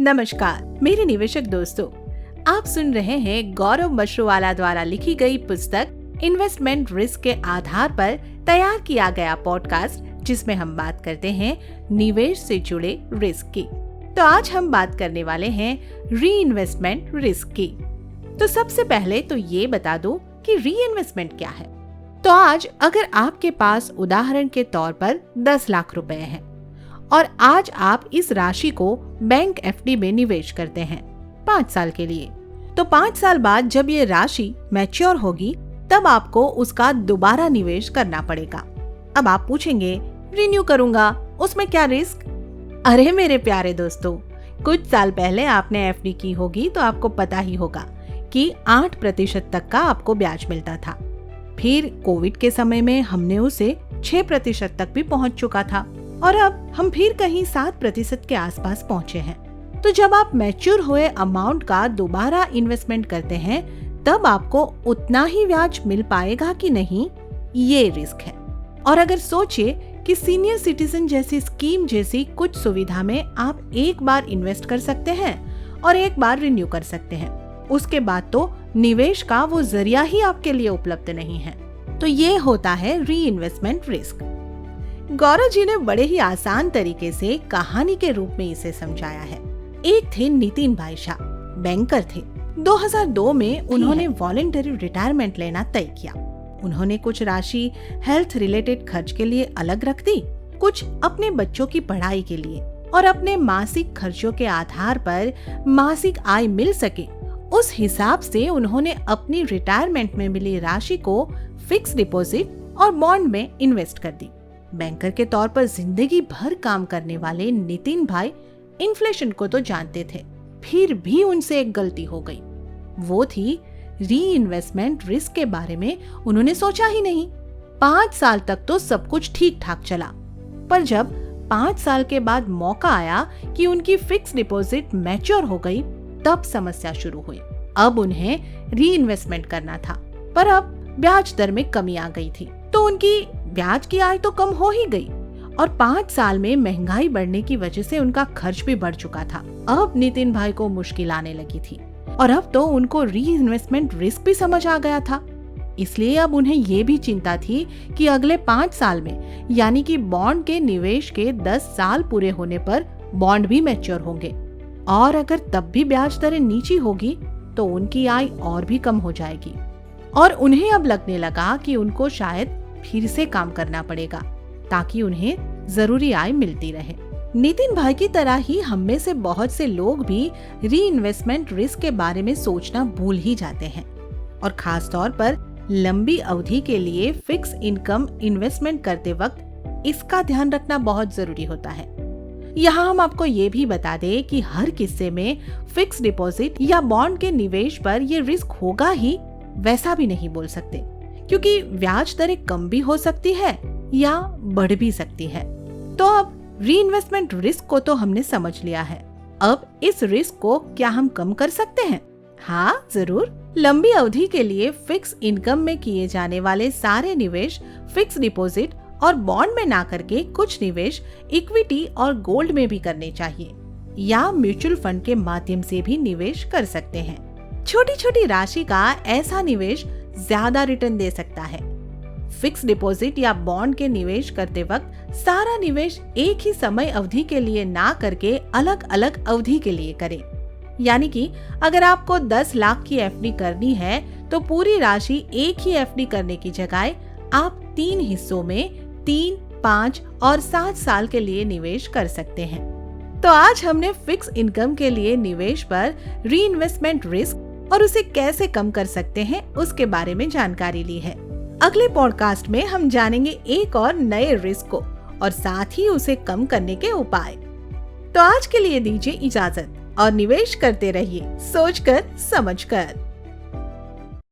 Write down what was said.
नमस्कार मेरे निवेशक दोस्तों, आप सुन रहे हैं गौरव मशरूवाला द्वारा लिखी गई पुस्तक इन्वेस्टमेंट रिस्क के आधार पर तैयार किया गया पॉडकास्ट, जिसमें हम बात करते हैं निवेश से जुड़े रिस्क की। तो आज हम बात करने वाले हैं री इन्वेस्टमेंट रिस्क की। तो सबसे पहले तो ये बता दूं कि री इन्वेस्टमेंट क्या है। तो आज अगर आपके पास उदाहरण के तौर पर 10 लाख रुपए हैं और आज आप इस राशि को बैंक एफडी में निवेश करते हैं 5 साल के लिए, तो 5 साल बाद जब ये राशि मैच्योर होगी तब आपको उसका दोबारा निवेश करना पड़ेगा। अब आप पूछेंगे, रिन्यू करूंगा, उसमें क्या रिस्क? अरे मेरे प्यारे दोस्तों, कुछ साल पहले आपने एफडी की होगी तो आपको पता ही होगा कि 8% तक का आपको ब्याज मिलता था। फिर कोविड के समय में हमने उसे 6% तक भी पहुंच चुका था और अब हम फिर कहीं 7% के आसपास पहुंचे हैं। तो जब आप मैच्योर हुए अमाउंट का दोबारा इन्वेस्टमेंट करते हैं तब आपको उतना ही ब्याज मिल पाएगा कि नहीं, ये रिस्क है। और अगर सोचिए कि सीनियर सिटीजन जैसी स्कीम जैसी कुछ सुविधा में आप एक बार इन्वेस्ट कर सकते हैं और एक बार रिन्यू कर सकते हैं, उसके बाद तो निवेश का वो जरिया ही आपके लिए उपलब्ध नहीं है। तो ये होता है री इन्वेस्टमेंट रिस्क। गौरव जी ने बड़े ही आसान तरीके से कहानी के रूप में इसे समझाया है। एक थे नितिन भाई शाह, बैंकर थे। 2002 में उन्होंने वॉलंटरी रिटायरमेंट लेना तय किया। उन्होंने कुछ राशि हेल्थ रिलेटेड खर्च के लिए अलग रख दी, कुछ अपने बच्चों की पढ़ाई के लिए, और अपने मासिक खर्चों के आधार पर मासिक आय मिल सके उस हिसाब से उन्होंने अपनी रिटायरमेंट में मिली राशि को फिक्स डिपॉजिट और बॉन्ड में इन्वेस्ट कर दी। बैंकर के तौर पर जिंदगी भर काम करने वाले नितिन भाई इन्फ्लेशन को तो जानते थे, फिर भी उनसे एक गलती हो गई। वो थी री इन्वेस्टमेंट रिस्क के बारे में उन्होंने सोचा ही नहीं। 5 साल तक तो सब कुछ ठीक ठाक चला, पर जब 5 साल के बाद मौका आया कि उनकी फिक्स डिपॉजिट मैच्योर हो गई, तब समस्या शुरू हुई। अब उन्हें री इन्वेस्टमेंट करना था, पर अब ब्याज दर में कमी आ गई थी, तो उनकी ब्याज की आय तो कम हो ही गई और 5 साल में महंगाई बढ़ने की वजह से उनका खर्च भी बढ़ चुका था। अब नितिन भाई को मुश्किल आने लगी थी और अब तो उनको री इन्वेस्टमेंट रिस्क भी समझ आ गया था। इसलिए अब उन्हें ये भी चिंता थी कि अगले 5 साल में, यानी कि बॉन्ड के निवेश के 10 साल पूरे होने पर बॉन्ड भी मैच्योर होंगे और अगर तब भी ब्याज दरें नीची होगी तो उनकी आय और भी कम हो जाएगी। और उन्हें अब लगने लगा कि उनको शायद फिर से काम करना पड़ेगा ताकि उन्हें जरूरी आय मिलती रहे। नितिन भाई की तरह ही हम में से बहुत से लोग भी री इन्वेस्टमेंट रिस्क के बारे में सोचना भूल ही जाते हैं और खास तौर पर लंबी अवधि के लिए फिक्स इनकम इन्वेस्टमेंट करते वक्त इसका ध्यान रखना बहुत जरूरी होता है। यहाँ हम आपको ये भी बता दें कि हर किस्से में फिक्स डिपॉजिट या बॉन्ड के निवेश पर ये रिस्क होगा ही वैसा भी नहीं बोल सकते, क्योंकि ब्याज दरें कम भी हो सकती है या बढ़ भी सकती है। तो अब री इन्वेस्टमेंट रिस्क को तो हमने समझ लिया है। अब इस रिस्क को क्या हम कम कर सकते हैं? हाँ, जरूर। लंबी अवधि के लिए फिक्स इनकम में किए जाने वाले सारे निवेश फिक्स डिपॉजिट और बॉन्ड में ना करके कुछ निवेश इक्विटी और गोल्ड में भी करने चाहिए या म्यूचुअल फंड के माध्यम से भी निवेश कर सकते हैं। छोटी छोटी राशि का ऐसा निवेश ज्यादा रिटर्न दे सकता है। फिक्स डिपॉजिट या बॉन्ड के निवेश करते वक्त सारा निवेश एक ही समय अवधि के लिए ना करके अलग अलग अवधि के लिए करें। यानी कि अगर आपको 10 लाख की एफडी करनी है तो पूरी राशि एक ही एफडी करने की जगह आप 3 हिस्सों में 3, 5 और 7 साल के लिए निवेश कर सकते हैं। तो आज हमने फिक्स इनकम के लिए निवेश पर री इन्वेस्टमेंट रिस्क और उसे कैसे कम कर सकते हैं उसके बारे में जानकारी ली है। अगले पॉडकास्ट में हम जानेंगे एक और नए रिस्क को और साथ ही उसे कम करने के उपाय। तो आज के लिए दीजिए इजाजत और निवेश करते रहिए सोचकर समझकर।